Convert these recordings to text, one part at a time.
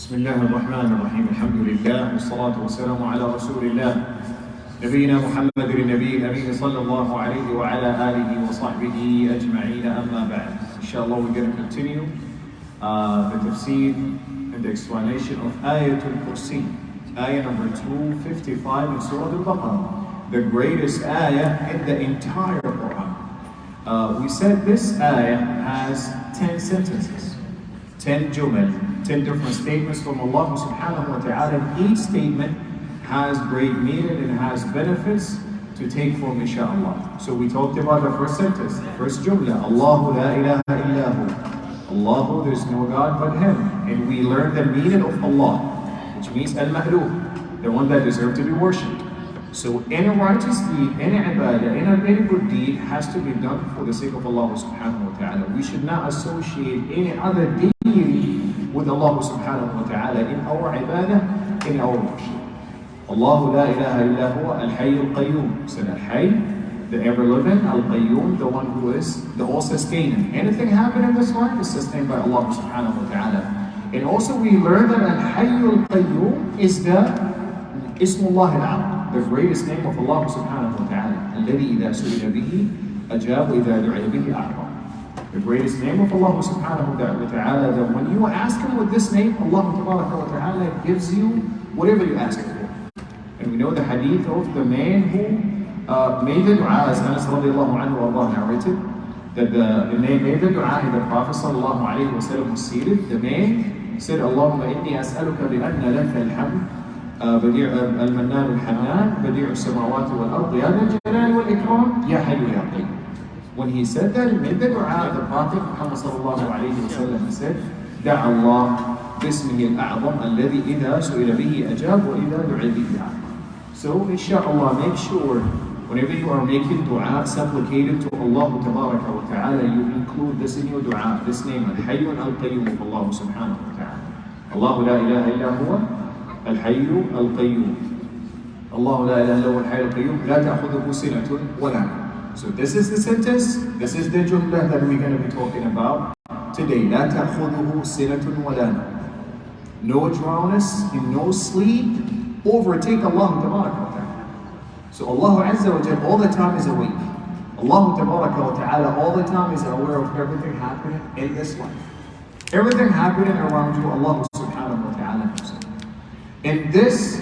بسم الله الرحمن الرحيم الحمد لله والصلاة والسلام على رسول الله نبينا محمد النبي الأمين صلى الله عليه وعلى آله وصحبه أجمعين أما بعد. Inshallah, we're going to continue the tafsir and the explanation of Ayatul Kursi, ayah number 255 in Surah Al-Baqarah, the greatest ayah in the entire Quran. We said this ayah has 10 sentences, 10 jumal, 10 different statements from Allah subhanahu wa ta'ala. Each statement has great meaning and has benefits to take from, inshaAllah. So we talked about the first sentence, the first jumla, Allahu la ilaha illahu. Allahu, there is no God but Him. And we learned the meaning of Allah, which means al-ma'looh, the one that deserves to be worshipped. So any righteous deed, any ibadah, any good deed has to be done for the sake of Allah subhanahu wa ta'ala. We should not associate any other deity with Allah subhanahu wa ta'ala in our ibadah, in our worship. Allahu la ilaha illa huwa al-hayy al-qayyum. So al-hayy, the ever-living, al-qayyum, the one who is the all-sustaining. Anything happen in this life is sustained by Allah subhanahu wa ta'ala. And also we learn that al-hayy al-qayyum is the Ismullah al-'azam, the greatest name of Allah subhanahu wa ta'ala. الذي إذا سئل به أجاب وإذا دعي به أعطى. The greatest name of Allah subhanahu wa ta'ala, that when you ask Him with this name, Allah wa ta'ala gives you whatever you ask for. And we know the hadith of the man who made the dua, as Anas radiallahu anhu Allah narrated, that the man made the dua, and the Prophet sallallahu alayhi wa sallam was seated. The man said, Allahumma inni as'aluka bi'anna laka alhamd, بديع المنان الحنان بديع السماوات والأرض يا ذا الجلال والإكرام يا حي يا قيوم. When he said that, he made the dua, the Prophet Muhammad sallallahu alayhi wa sallam said, دع الله باسمه الأعظم الذي إذا سئل به أجاب وإذا دعي به أعطى. So inshallah, make sure whenever you are making dua, supplicated to Allah tabaraka wa ta'ala, you include this in your dua, this name, al-hayy al-qayyum of Allah subhanahu wa ta'ala. Allahu la ilaha illa huwa al-hayy al-qayyum. Allahu la ilaha illa huwa al-hayy al-qayyum la ta'khudhuhu sinatun wa la nawm. So this is the sentence, this is the jumlah that we're going to be talking about today. لا تأخذه سنة ولا نوم. No drownness and no sleep overtake Allah tabaraka wa ta'ala. So Allah azza wa jalla all the time is awake. Allah tabaraka wa ta'ala all the time is aware of everything happening in this life. Everything happening around you, Allah subhanahu wa ta'ala knows it. And this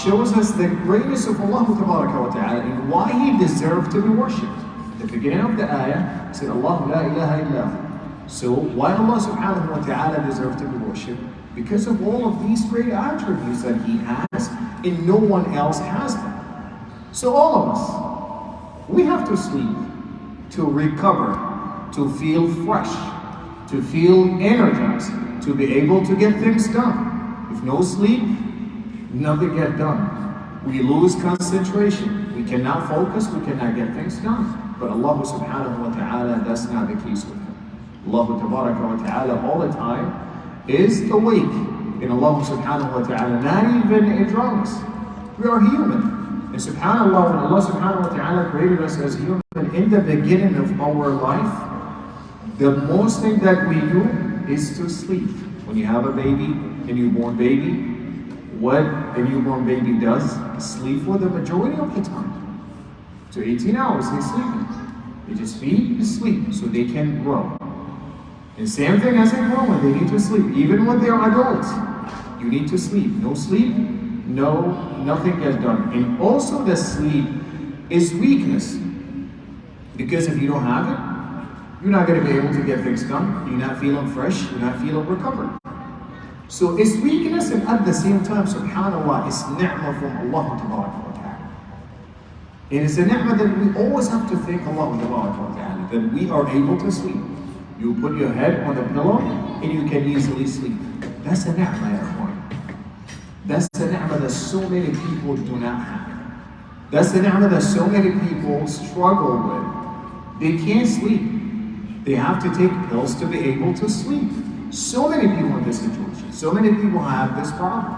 shows us the greatness of Allah tabaraka wa ta'ala and why He deserved to be worshipped. At the beginning of the ayah, He said, Allahu la ilaha illahu. So why Allah subhanahu wa ta'ala deserved to be worshipped? Because of all of these great attributes that He has and no one else has them. So all of us, we have to sleep, to recover, to feel fresh, to feel energized, to be able to get things done. If no sleep, nothing get done. We lose concentration. We cannot focus. We cannot get things done. But Allah subhanahu wa ta'ala, that's not the case with Him. Allah tabaraka wa ta'ala all the time is awake. And Allah subhanahu wa ta'ala, not even in drownness. We are human. And subhanAllah, when Allah subhanahu wa ta'ala created us as human in the beginning of our life, the most thing that we do is to sleep. When you have a baby, a newborn baby, what a newborn baby does, sleep for the majority of the time. So 18 hours, they're sleeping. They just feed and sleep so they can grow. And same thing as they grow, when they need to sleep. Even when they're adults, you need to sleep. No sleep, nothing gets done. And also the sleep is weakness. Because if you don't have it, you're not going to be able to get things done. You're not feeling fresh, you're not feeling recovered. So it's weakness, and at the same time, subhanAllah, it's ni'mah from Allah tabaraka wa ta'ala. And it's a ni'mah that we always have to thank Allah tabaraka wa ta'ala, that we are able to sleep. You put your head on the pillow, and you can easily sleep. That's a ni'mah, ya ikhwan. That's the ni'mah that so many people do not have. That's the ni'mah that so many people struggle with. They can't sleep. They have to take pills to be able to sleep. So many people in this situation. So many people have this problem.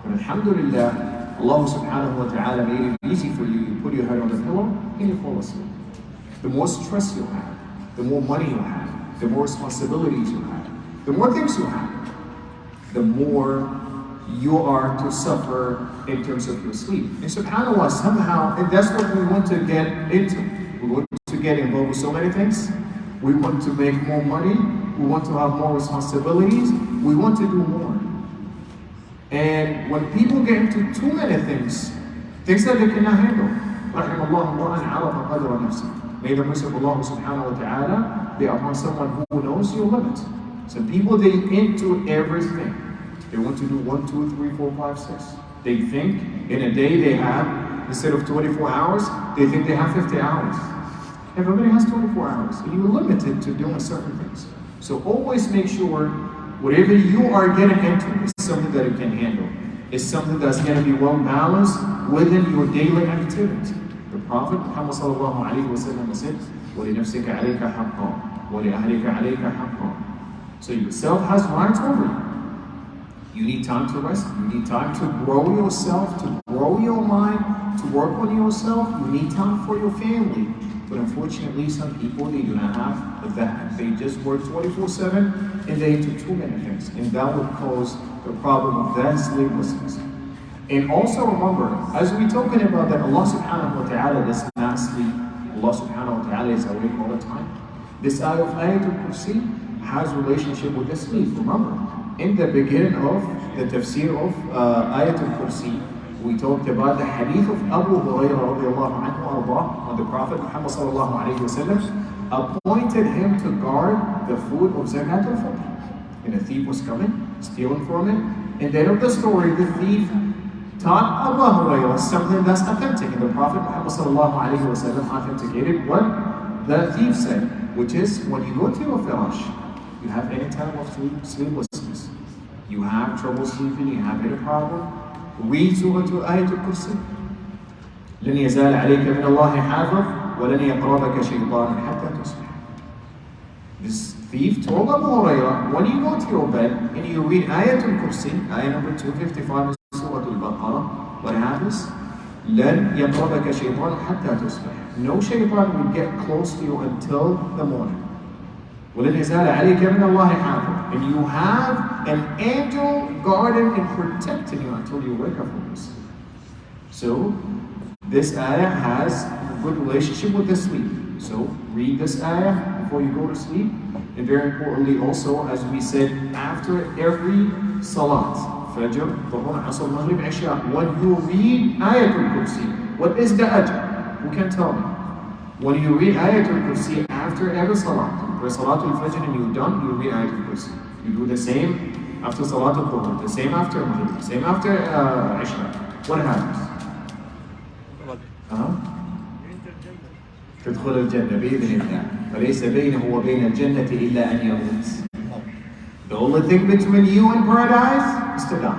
But alhamdulillah, Allah subhanahu wa ta'ala made it easy for you. You put your head on the pillow and you fall asleep. The more stress you have, the more money you have, the more responsibilities you have, the more things you have. the more you are to suffer in terms of your sleep. And subhanAllah, somehow, and that's what we want to get into. We want to get involved with so many things. We want to make more money. We want to have more responsibilities. We want to do more. And when people get into too many things that they cannot handle, may the mercy of Allah subhanahu wa ta'ala be upon someone who knows your limit. Some people, they into everything. They want to do 1, 2, 3, 4, 5, 6. They think in a day they have, instead of 24 hours, they think they have 50 hours. Everybody has 24 hours. And you're limited to doing certain things. So always make sure whatever you are getting into is something that you can handle. It's something that's going to be well balanced within your daily activity. The Prophet Muhammad sallallahu alayhi wa sallam said, وَلِنَفْسِكَ عَلَيْكَ حَقًّا وَلِأَهْلِكَ عَلَيْكَ حَقًّا. So yourself has rights over you. You need time to rest. You need time to grow yourself, to grow your mind, to work on yourself. You need time for your family. But unfortunately, some people, they do not have that. They just work 24/7 and they do too many things. And that would cause the problem of that sleeplessness. And also remember, as we're talking about that Allah subhanahu wa ta'ala does not sleep. Allah subhanahu wa ta'ala is awake all the time. This ayah of Ayatul Kursi has relationship with the sleep. Remember, in the beginning of the tafsir of Ayatul Kursi, we talked about the hadith of Abu Hurairah radiallahu anhu when the Prophet Muhammad sallallahu alayhi wa sallam appointed him to guard the food of Zakatul Fitr. And a thief was coming, stealing from him. And then of the story, the thief taught Abu Hurairah something that's authentic. And the Prophet Muhammad sallallahu alayhi wa sallam authenticated what the thief said, which is when you go to your firash, you have any type of sleeplessness, you have trouble sleeping, you have any problem, read Surah Ayatul Kursi. لن يزال عليك من الله حافظ ولن يقربك شيطان حتى تصبح. This thief told Abu Hurairah, when you go to your bed and you read Ayatul Kursi, ayah number 255 in Surah Al-Baqarah, what happens? لن يقربك شيطان حتى تصبح. No shaitan will get close to you until the morning. وَلَنْ يَزَالَ عَلَيْكَ مِنَ اللَّهِ حَافِظٌ. And you have an angel guarding and protecting you until you wake up from this. So, this ayah has a good relationship with the sleep. So, read this ayah before you go to sleep. And very importantly also, as we said, after every salat, Fajr, Dhuhr, Asr, Maghrib, Isha, when you read Ayatul Kursi, what is the ajr? Who can tell me? When you read Ayatul Kursi after every salat, for Salatul Fajr and you're done, you read Ayatul Kursi. You do the same after Salatul Dhuhr, the same after Maghrib, the same after Isha. What happens? تدخل الجنة بإذن الله فليس بينه وبين الجنة إلا أن يموت. The only thing between you and paradise is to die.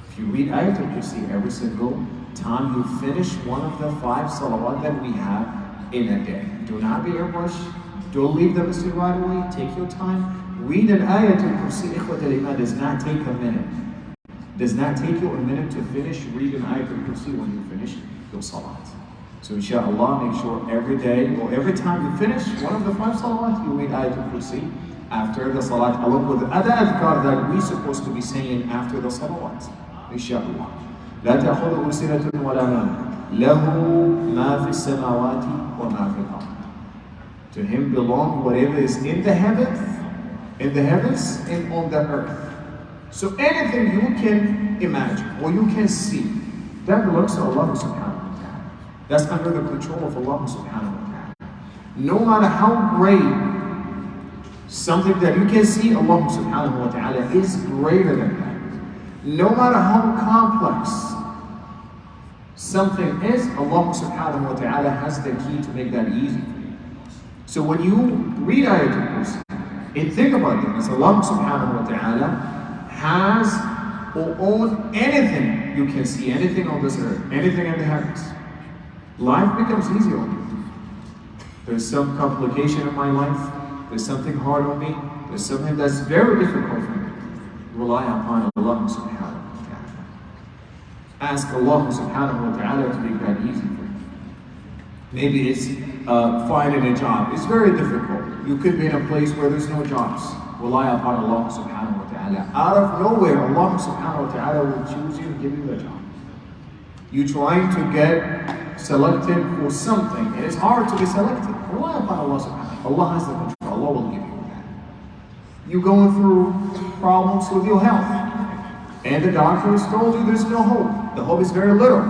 If you read Ayatul Kursi every single time you finish one of the 5 salawat that we have in a day. Do not be rushed. Don't leave the masjid right away. Take your time. Read an Ayatul Kursi. Ikhwat al-Iman does not take a minute. Does not take you a minute to finish reading Ayatul Kursi when you finish your salat. So inshallah, make sure every day or every time you finish one of the 5 salawat, you read Ayatul Kursi after the salat, along with the other adhkar that we're supposed to be saying after the salawat. Inshallah. لا تأخذه سنة ولا نوم له ما في السماوات وما في الأرض. To him belong whatever is in the heavens and on the earth. So anything you can imagine or you can see, that belongs to Allah subhanahu wa ta'ala. That's under the control of Allah subhanahu wa ta'ala. No matter how great something that you can see, Allah subhanahu wa ta'ala is greater than that. No matter how complex something is, Allah subhanahu wa ta'ala has the key to make that easy for you. So when you read Ayatul Kursi and think about it, as Allah subhanahu wa ta'ala has or own anything you can see, anything on this earth, anything in the heavens, life becomes easy on you. There's some complication in my life, there's something hard on me, there's something that's very difficult for me. Rely upon Allah subhanahu wa ta'ala. Ask Allah subhanahu wa ta'ala to make that easy for you. Maybe it's finding a job. It's very difficult. You could be in a place where there's no jobs. rely upon Allah subhanahu wa ta'ala. Out of nowhere, Allah subhanahu wa ta'ala will choose you and give you the job. You're trying to get selected for something, and it's hard to be selected. Rely upon Allah subhanahu wa ta'ala. Allah has the control. Allah will give you that. You're going through problems with your health, and the doctor has told you there's no hope. The hope is very little.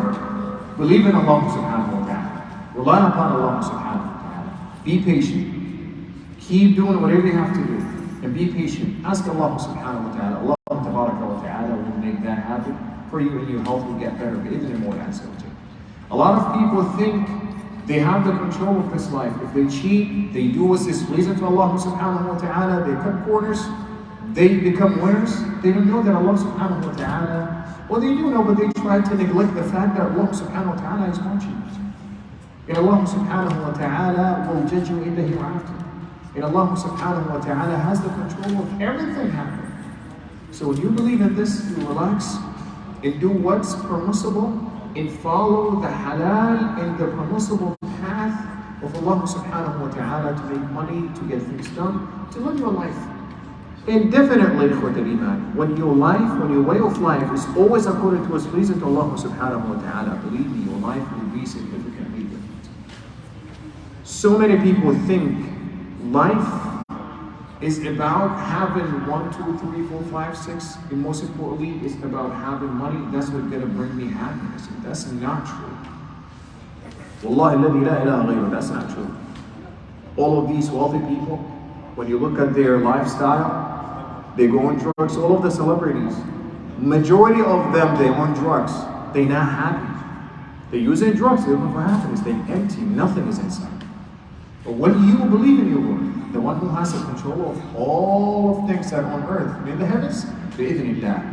Believe in Allah subhanahu wa ta'ala. Rely upon Allah subhanahu wa ta'ala. Be patient. Keep doing whatever you have to do. And be patient. Ask Allah subhanahu wa ta'ala. Allah tabaraka wa ta'ala will make that happen for you, and your health will get better. A lot of people think they have the control of this life. If they cheat, they do what's displeasing to Allah subhanahu wa ta'ala, they cut corners, they become winners. They don't know that Allah subhanahu wa ta'ala, well, they do know, but they try to neglect the fact that Allah subhanahu wa ta'ala is watching. And Allah subhanahu wa ta'ala will judge you in the hereafter. And Allah subhanahu wa ta'ala has the control of everything happening. So when you believe in this, you relax and do what's permissible and follow the halal and the permissible path of Allah subhanahu wa ta'ala to make money, to get things done, to live your life. And definitely, when your way of life is always according to what's pleasing to Allah subhanahu wa ta'ala, believe me, your life will be significantly different. So many people think life is about having 1, 2, 3, 4, 5, 6, and most importantly, it's about having money. That's what's gonna bring me happiness. And that's not true. Wallahi alladhi la ilaha ghayruh, that's not true. All of these wealthy people, when you look at their lifestyle, they go on drugs. All of the celebrities, majority of them, they on drugs. They're not happy. They're using drugs, they're looking for happiness. They're empty, nothing is inside. But when you believe in your Lord, the one who has the control of all of things that are on earth and in the heavens, بإذن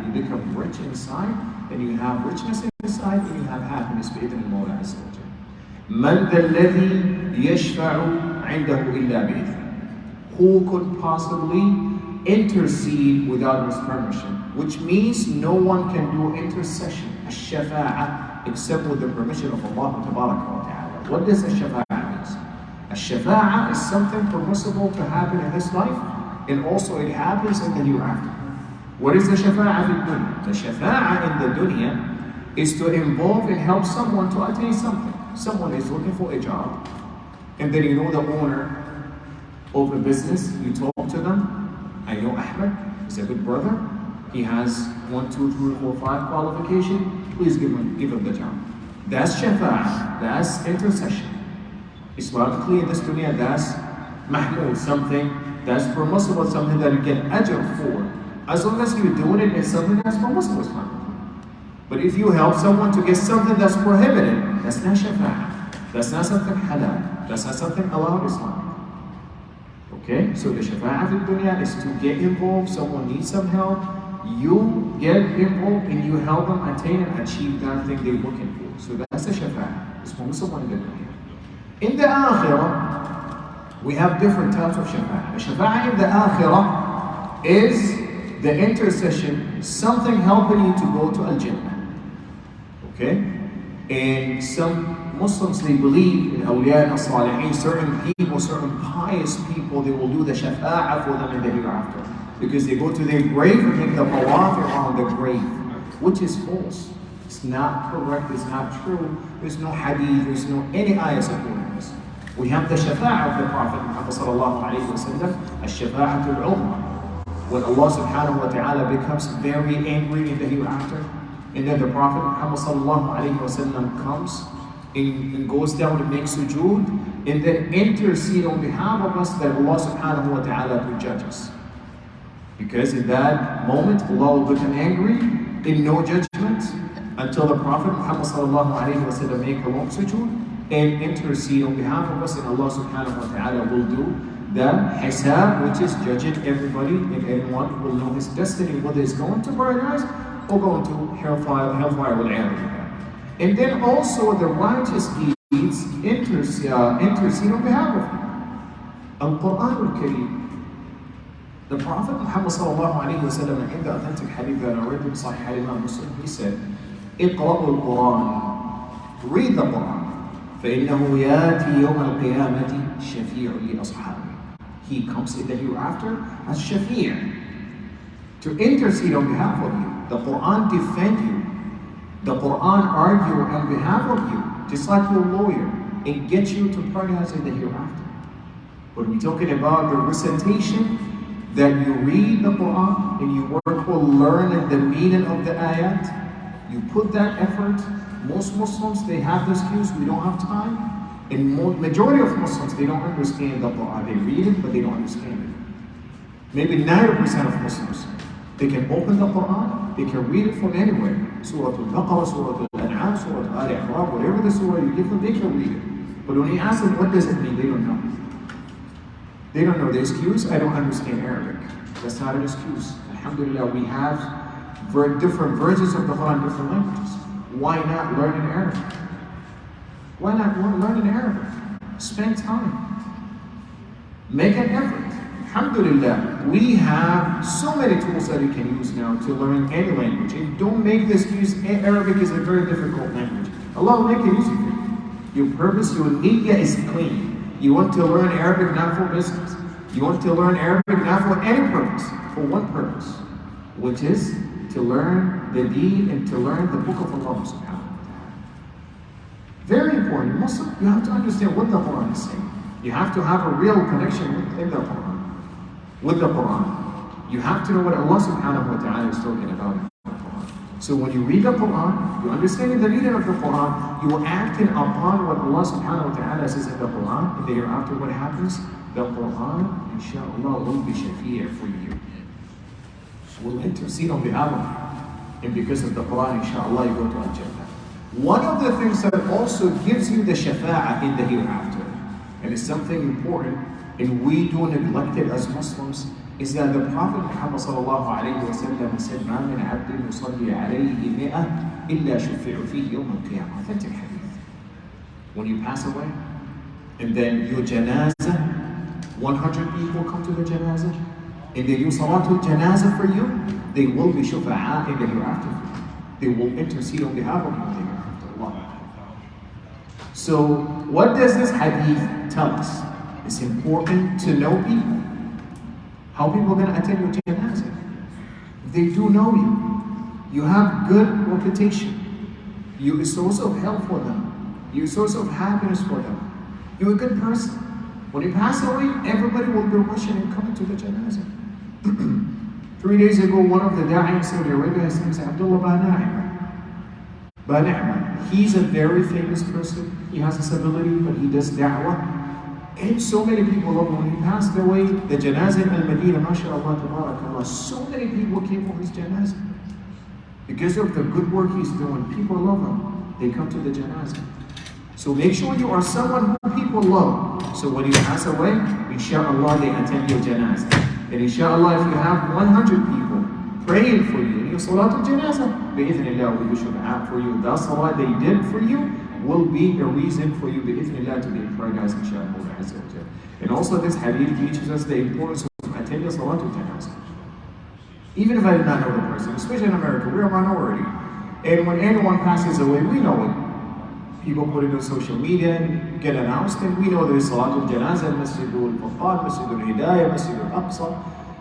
you become rich inside, and you have richness inside, and you have happiness بإذن المولى عز وجل. من ذا الذي يشفع عنده إلا بإذنه. Who could possibly intercede without his permission? Which means no one can do intercession, الشفاعة, except with the permission of Allah tabaraka wa ta'ala. What does الشفاعة mean? Shafa'a is something permissible to happen in this life, and also it happens in the hereafter. What is the shafa'a in dunya? The shafa'a in the dunya is to involve and help someone to attain something. Someone is looking for a job, and then you know the owner of a business, you talk to them. I know Ahmed, he's a good brother. He has 1, 2, 3, 4, 5 qualification. Please give him the job. That's shafa'a, that's intercession. Islamically in this dunya, that's mahmoud, something that's permissible, something that you get ajr for. As long as you're doing it, it's something that's permissible, Islam. But if you help someone to get something that's prohibited, that's not shafa'ah. That's not something halal. That's not something allowed Islam. Okay? So the shafa'ah in dunya is to get involved, someone needs some help, you get involved and you help them attain and achieve that thing they're looking for. So that's the shafa'ah. It's permissible in the dunya. In the akhirah, we have different types of shafa'ah. The shafa'ah in the akhirah is the intercession, something helping you to go to Al-Jannah. Okay? And some Muslims, they believe in awliya as-salihin, certain people, certain pious people, they will do the shafa'ah for them in the hereafter. Because they go to their grave and make the tawaf around the grave, which is false. It's not correct, it's not true. There's no hadith, there's no any ayah supporting this. We have the shafa'ah of the Prophet Muhammad sallallahu alayhi wa sallam, al-shafa'atul uzma. When Allah subhanahu wa ta'ala becomes very angry in the hereafter, and then the Prophet Muhammad sallallahu alayhi wa sallam comes and goes down and makes sujood, and then intercede on behalf of us that Allah subhanahu wa ta'ala will judge us. Because in that moment, Allah will become angry in no judgment, until the Prophet Muhammad sallallahu alayhi wa sallam make a long sujood and intercede on behalf of us, and Allah subhanahu wa ta'ala will do the hisab, which is judging everybody, and everyone will know his destiny, whether it's going to paradise or going to hellfire with Allah. And then also the righteous deeds intercede on behalf of him. Al-Quran al-Kareem. The Prophet Muhammad sallallahu alayhi wa sallam, in the authentic hadith that I read in Sahih Imaam Muslim, he said, اقرأوا القرآن, read the Quran, فإنه يأتي يوم القيامة شفيع لأصحابه. He comes in the hereafter as Shafi', to intercede on behalf of you. The Quran defend you. The Quran argue on behalf of you, just like your lawyer, and get you to paradise in the hereafter. But we're talking about the recitation, that you read the Quran and you work on learning the meaning of the ayat. You put that effort. Most Muslims, they have the excuse, we don't have time. And majority of Muslims, they don't understand the Quran. They read it, but they don't understand it. Maybe 90% of Muslims, they can open the Quran, they can read it from anywhere. Surah Al-Baqarah, Surah Al-An'am, Surah Al-A'raf, whatever the surah you give them, they can read it. But when you ask them, what does it mean? They don't know. They don't know the excuse, I don't understand Arabic. That's not an excuse. Alhamdulillah, we have different versions of the Quran, different languages. Why not learn in Arabic? Why not learn in Arabic? Spend time. Make an effort. Alhamdulillah, we have so many tools that you can use now to learn any language. And don't make the excuse, Arabic is a very difficult language. Allah will make it easy for you. Your purpose, your niyyah is clean. You want to learn Arabic not for business. You want to learn Arabic not for any purpose, for one purpose, which is to learn the deen and to learn the book of Allah subhanahu wa ta'ala. Very important. Muslim, you have to understand what the Quran is saying. You have to have a real connection with the Quran. With the Quran. You have to know what Allah subhanahu wa ta'ala is talking about in the Quran. So when you read the Quran, you understand the meaning of the Quran, you are acting upon what Allah subhanahu wa ta'ala says in the Quran, and thereafter what happens? The Quran, inshallah, will be shafi'ah for you. Will intercede on behalf of you. And because of the Quran, inshallah, you go to Al-Jannah. One of the things that also gives you the shafa'ah in the hereafter, and it's something important, and we do neglect it as Muslims, is that the Prophet Muhammad sallallahu alayhi wa sallam said, مَا مِنْ عَبْدٍ يُصَلِّي عَلَيْهِ مِئَةٍ إِلَّا شُفِّعُ فِيهِ يَوْمَ الْقِيَامَةِ. Authentic hadith. When you pass away, and then your janazah, 100 people come to the janazah, and they do salatul janazah for you, they will be shufa'ah in the hereafter. They will intercede on behalf of you in the hereafter. Allah. So, what does this hadith tell us? It's important to know people. How people are going to attend your janazah? They do know you. You have good reputation. You're a source of help for them. You're a source of happiness for them. You're a good person. When you pass away, everybody will be rushing and coming to the janazah. 3 days ago, one of the da'i in Saudi Arabia, his name is Abdullah Bana'ima. He's a very famous person. He has this ability, but he does da'wah. And so many people love him. When he passed away, the janazah in Al-Madinah, mashallah, tabarakallah, so many people came for his janazah. Because of the good work he's doing, people love him. They come to the janazah. So make sure you are someone who people love. So when you pass away, inshallah, they attend your janazah. And inshallah, if you have 100 people praying for you in your salatul janazah, bi'ithnillah, we wish you for you. That salah they did for you will be a reason for you, bi'ithnillah, to be in paradise, inshallah. And also this hadith teaches us the importance of attending salatul janazah. Even if I did not know the person, especially in America, we're a minority. And when anyone passes away, we know it. People put it on social media and get announced, and we know there is salatul janazah, Masjidul Furqan, Masjidul Hidayah, Masjidul Aqsa.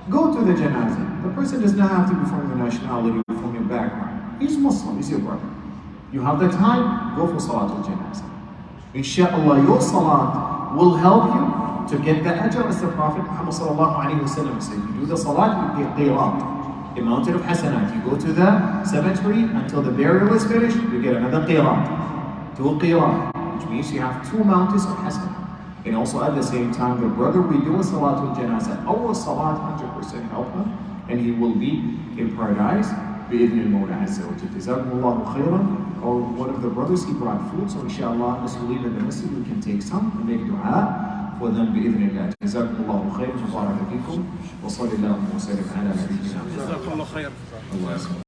Go to the janazah. The person does not have to be from your nationality or from your background. He's Muslim, he's your brother. You have the time, go for salatul janazah. Inshallah, your salat will help you to get the ajr, as the Prophet Muhammad sallallahu alayhi wa sallam said. You do the salat, you get qirat, a mountain of hasanat. You go to the cemetery until the burial is finished, you get another qirat, 2 qirat, which means you have 2 mountains of hasanat. And also at the same time, the brother, we do a salatul janazah. Our salat 100% help him, and he will be in paradise. بإذن المولى عز وجل. جزاكم الله خيرا. Or one of the brothers, he brought food, so inshallah, as we leave in the masjid, we can take some and make dua for them بإذن الله. جزاكم الله خيرا. وبارك فيكم. وصلى الله وسلم على نبينا محمد. جزاكم الله خيرا.